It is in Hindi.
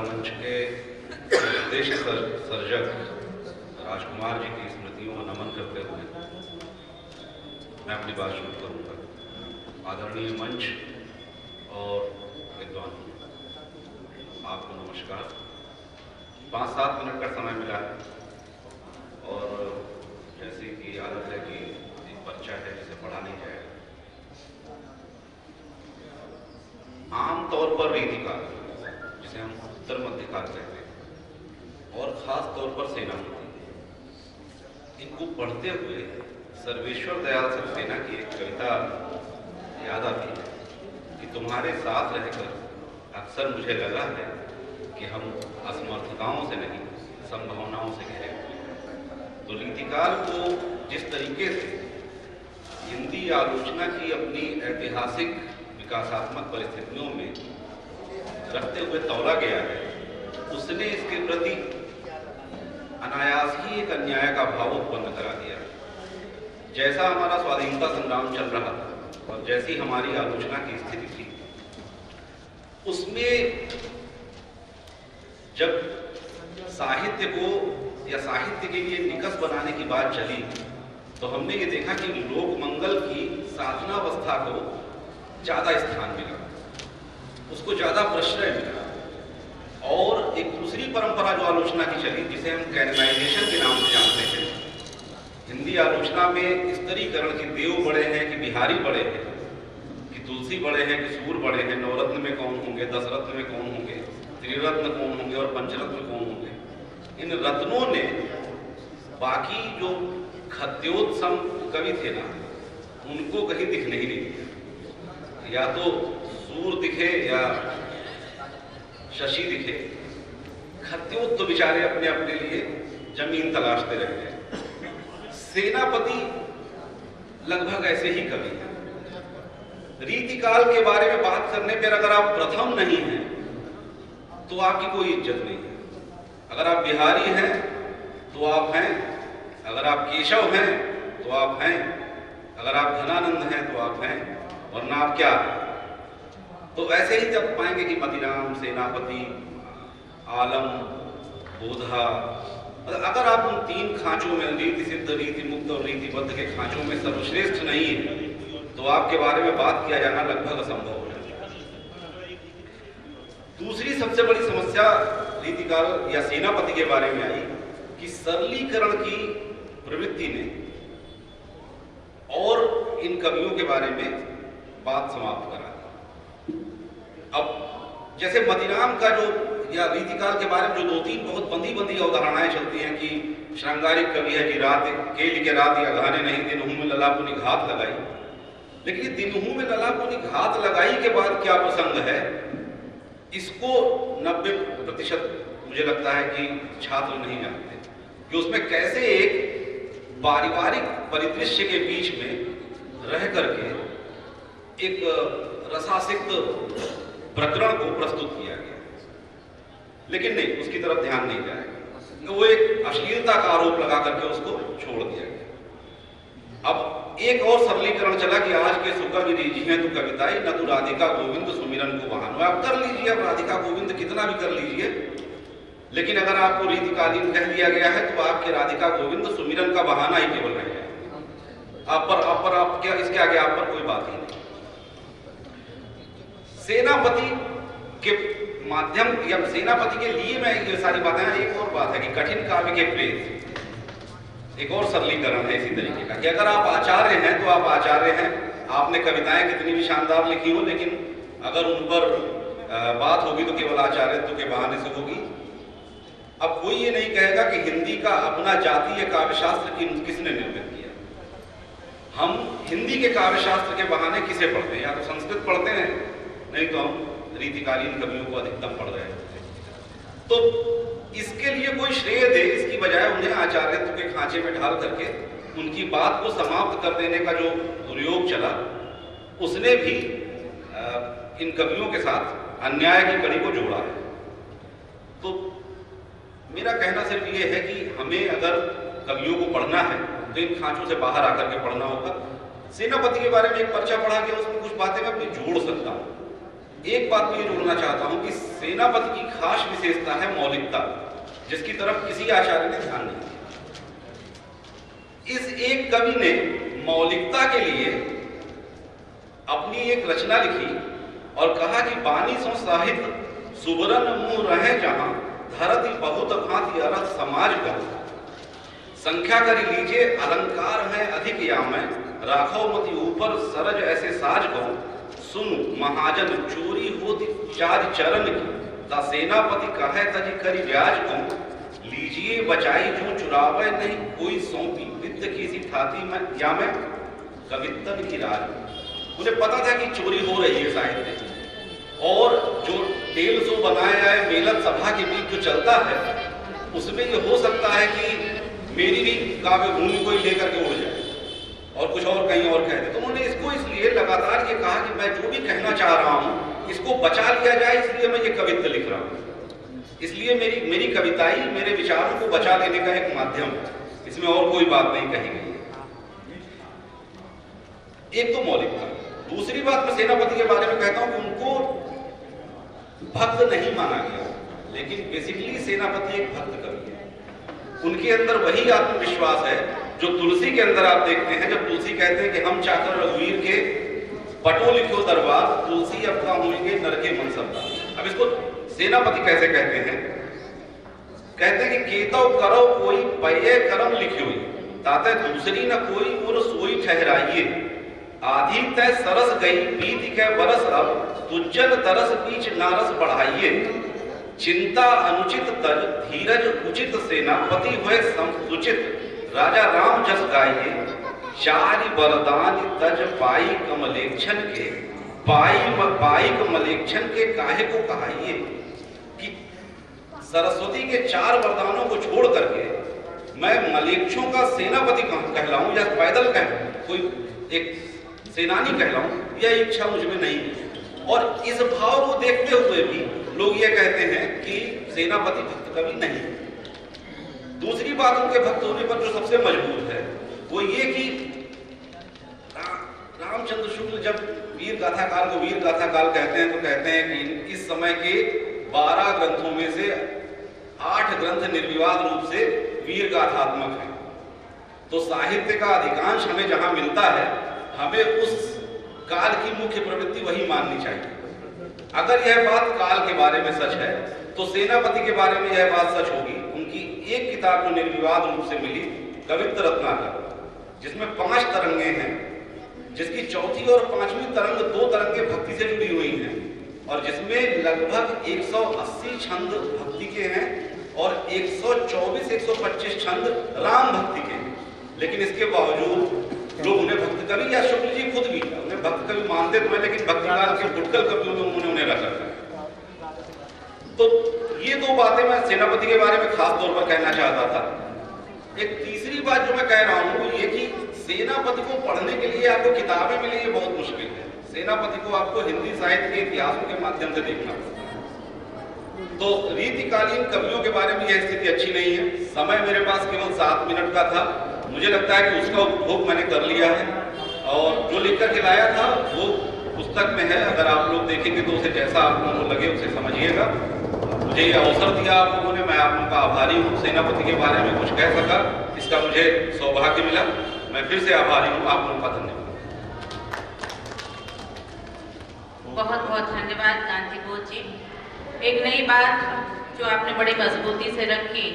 मंच के देश सर्जक राजकुमार जी की स्मृतियों को नमन करते हुए मैं अपनी बात शुरू करूँगा। आदरणीय मंच और विद्वान, आपको नमस्कार। 5-7 मिनट का समय मिला है और जैसे कि आदत है कि एक पर्चा है जिसे पढ़ा नहीं जाएगा। आम तौर पर रीतिकार, जिसे हम उत्तर मध्यकाल कहते हैं, और खास तौर पर सेनापति, इनको पढ़ते हुए सर्वेश्वर दयाल सक्सेना की एक कविता याद आती है कि तुम्हारे साथ रहकर अक्सर मुझे लगा है कि हम असमर्थताओं से नहीं संभावनाओं से घिरे हुए। तो रीतिकाल को जिस तरीके से हिंदी आलोचना की अपनी ऐतिहासिक विकासात्मक परिस्थितियों में रखते हुए तौला गया है, उसने इसके प्रति अनायास ही एक अन्याय का भाव उत्पन्न करा दिया। जैसा हमारा स्वाधीनता संग्राम चल रहा था और जैसी हमारी आलोचना की स्थिति थी, उसमें जब साहित्य को या साहित्य के लिए निकष बनाने की बात चली तो हमने ये देखा कि लोक मंगल की साधनावस्था को ज़्यादा स्थान मिला, उसको ज़्यादा प्रश्रय मिला। और एक दूसरी परंपरा जो आलोचना की चली, जिसे हम कैननाइजेशन के नाम से जानते हैं, हिंदी आलोचना में स्तरीकरण की देव बड़े हैं कि बिहारी बड़े हैं, कि तुलसी बड़े हैं कि सूर बड़े हैं, नवरत्न में कौन होंगे, 10 रत्न में कौन होंगे, त्रिरत्न कौन होंगे और पंचरत्न कौन होंगे। इन रत्नों ने बाकी जो खद्योत्सम कवि थे ना, उनको कहीं दिखने ही नहीं दिया। या तो सूर दिखे या शशि दिखे, खद्योत तो बेचारे अपने अपने लिए जमीन तलाशते रह गए। सेनापति लगभग ऐसे ही कवि हैं। रीतिकाल के बारे में बात करने पर अगर आप प्रथम नहीं हैं तो आपकी कोई इज्जत नहीं है। अगर आप बिहारी हैं तो आप हैं, अगर आप केशव हैं तो आप हैं, अगर आप धनानंद हैं तो आप हैं, वरना आप क्या। तो ऐसे ही जब पाएंगे कि मतीराम, सेनापति, आलम, बोधा, अगर आप उन 3 खांचों में, रीति सिद्ध, रीति मुक्त और रीतिबद्ध के खांचों में सर्वश्रेष्ठ नहीं है, तो आपके बारे में बात किया जाना लगभग असंभव हो जाता है। दूसरी सबसे बड़ी समस्या रीतिकाल या सेनापति के बारे में आई कि सरलीकरण की प्रवृत्ति ने और इन कवियों के बारे में बात समाप्त करा दी। अब जैसे मतीराम का जो या रीतिकाल के बारे में जो 2-3 बहुत बंदी अवधारणाएं चलती हैं कि श्रृंगारिक कवि है जी, रात के लिखे रात या गाने नहीं, दिनहू में ललापुनी घात लगाई। लेकिन ये दिनहू में ललापुनी घात लगाई के बाद क्या प्रसंग है, इसको 90% मुझे लगता है कि छात्र नहीं जानते कि उसमें कैसे एक पारिवारिक परिदृश्य के बीच में रह करके एक रसासिक्त प्रकरण को प्रस्तुत किया गया। लेकिन नहीं, उसकी तरफ ध्यान नहीं जाएगा, वो एक अश्लीलता का आरोप लगा करके उसको छोड़ दिया गया। अब एक और सरलीकरण चला कि आज के सुकवि रीझिए तो कविताई, न तो राधिका गोविंद सुमिरन को बहानो। आप कर लीजिए, अब राधिका गोविंद कितना भी कर लीजिए, लेकिन अगर आपको रीतिकालीन कह दिया गया है तो आपके राधिका गोविंद सुमिरन का बहाना ही केवल रह जाएगा। आप क्या, इसके आगे आप पर कोई बात ही नहीं। सेनापति के माध्यम या सेनापति के लिए मैं ये सारी बातें, एक और बात है कि कठिन काव्य के प्रेत एक और सरलीकरण है इसी तरीके का कि अगर आप आचार्य हैं तो आप आचार्य हैं, आपने कविताएं कितनी भी शानदार लिखी हो, लेकिन अगर उन पर बात होगी तो केवल आचार्यत्व के बहाने से होगी। अब कोई ये नहीं कहेगा कि हिंदी का अपना जातीय काव्यशास्त्र किसने निर्मित किया। हम हिंदी के काव्यशास्त्र के बहाने किसे पढ़ते हैं, या तो संस्कृत पढ़ते हैं, नहीं तो हम रीतिकालीन कवियों को अधिकतम पढ़ रहे हैं। तो इसके लिए कोई श्रेय दे, इसकी बजाय उन्हें आचार्यत्व के खांचे में ढाल करके उनकी बात को समाप्त कर देने का जो दुर्योग चला, उसने भी इन कवियों के साथ अन्याय की कड़ी को जोड़ा है। तो मेरा कहना सिर्फ ये है कि हमें अगर कवियों को पढ़ना है तो इन खांचों से बाहर आकर के पढ़ना होगा। सेनापति के बारे में एक पर्चा पढ़ा गया, उसमें कुछ बातें मैं अपनी जोड़ सकता हूँ। एक बात मैं ये जोड़ना चाहता हूं कि सेनापति की खास विशेषता है मौलिकता, जिसकी तरफ किसी आचार्य ने ध्यान नहीं दिया। इस एक कवि ने मौलिकता के लिए अपनी एक रचना लिखी और कहा कि बानी सो साहित्य सुबरन मुंह रहे जहां धरती बहुत भांति अरथ समाज का संख्या करी लीजिए अलंकार है अधिक या में राखो मति ऊपर सरज ऐसे साज को सुन महाजन चोरी होती चार चरण की ता सेनापति कहे तजी करी ब्याज को लीजिए बचाई जो चुरावे नहीं कोई सौंपी वित्त की सी ठाती में या में कवित्तन की राज। मुझे पता था कि चोरी हो रही है साहित्य और जो तेल सो बनाया है मेलत सभा के बीच जो चलता है उसमें ये हो सकता है कि मेरी भी काव्य भूमि को ही लेकर के उड़ जाए और कुछ और कहीं और कह दे। तो उन्होंने इसको इसलिए लगातार ये कहा कि मैं जो भी कहना चाह रहा हूं इसको बचा लिया जाए, इसलिए मैं ये कवित्व लिख रहा हूं। इसलिए मेरी कविताई मेरे विचारों को बचा लेने का एक माध्यम है, इसमें और कोई बात नहीं कही गई है। एक तो मौलिकता। दूसरी बात मैं सेनापति के बारे में कहता हूं कि उनको भक्त नहीं माना गया, लेकिन बेसिकली सेनापति एक भक्त कवि है। उनके अंदर वही आत्मविश्वास है जो तुलसी के अंदर आप देखते हैं। जब तुलसी कहते हैं कि हम चाकर रघुवीर के पटो लिखो दरबार तुलसी अब का होंगे नरके मन सबदा। अब इसको सेनापति कैसे कहते हैं? कहते हैं कि केतव करो कोई पये करम लिखियो ताते दूसरी न कोई और सोई ठहराइए आधी तय सरस गई बीत के बरस अब तुज्जल तरस बीच नारस बढ़ाइए चिंता अनुचित तज धीरज उचित सेनापति हुए समुचित राजा राम जस गाइए चारि वरदान तज पाई कमलेक्षण के पाई कमलेक्षण के काहे को कहाइए कि सरस्वती के 4 वरदानों को छोड़ करके मैं मलेक्षों का सेनापति कहलाऊं या पैदल कोई एक सेनानी कहलाऊं, यह इच्छा मुझमें नहीं है। और इस भाव को देखते हुए भी लोग ये कहते हैं कि सेनापति भक्त कवि नहीं। दूसरी बात उनके भक्त होने पर जो सबसे मजबूत है वो ये कि रामचंद्र शुक्ल जब वीर गाथा काल को वीर गाथा काल कहते हैं तो कहते हैं कि इस समय के 12 ग्रंथों में से 8 ग्रंथ निर्विवाद रूप से वीर गाथात्मक हैं। तो साहित्य का अधिकांश हमें जहां मिलता है हमें उस काल की मुख्य प्रवृत्ति वही माननी चाहिए। अगर यह बात काल के बारे में सच है तो सेनापति के बारे में यह बात सच होगी। उनकी एक किताब जो निर्विवाद रूप से मिली कवित्व रत्नाकर, जिसमें 5 तरंगे हैं, जिसकी चौथी और 5वीं तरंग 2 तरंगे भक्ति से जुड़ी हुई हैं और जिसमें लगभग 180 छंद भक्ति के हैं और 124-125 छंद राम भक्ति के हैं। लेकिन इसके बावजूद लोग उन्हें भक्त कवि या शुक्ल जी खुद भी उन्हें भक्त कवि मानते तो हैं, लेकिन भक्ति काल के फुटकल कवियों में उन्हें रख रखा है। तो ये 2 बातें मैं सेनापति के बारे में खास तौर पर कहना चाहता था। एक तीसरी बात जो मैं कह रहा हूं वो ये कि सेनापति को पढ़ने के लिए आपको किताबें मिली ये बहुत मुश्किल है। सेनापति को आपको हिंदी साहित्य के इतिहासों के माध्यम से देखना पड़ता है। तो रीतिकालीन कवियों के बारे में यह स्थिति अच्छी नहीं है। समय मेरे पास केवल 7 मिनट का था। मुझे लगता है कि उसका उपभोग मैंने कर लिया है और जो लिख कर के लाया था वो पुस्तक में है। अगर आप लोग देखेंगे तो उसे जैसा आप लोगों को लगे उसे समझिएगा। मुझे ये अवसर दिया आप लोगों ने, मैं आप लोगों का आभारी हूँ। सेनापति के बारे में कुछ कह सका इसका मुझे सौभाग्य मिला। मैं फिर से आभारी हूँ। आप लोगों का धन्यवाद। बहुत बहुत धन्यवाद कांति बोध जी। एक नई बात जो आपने बड़ी मजबूती से रखी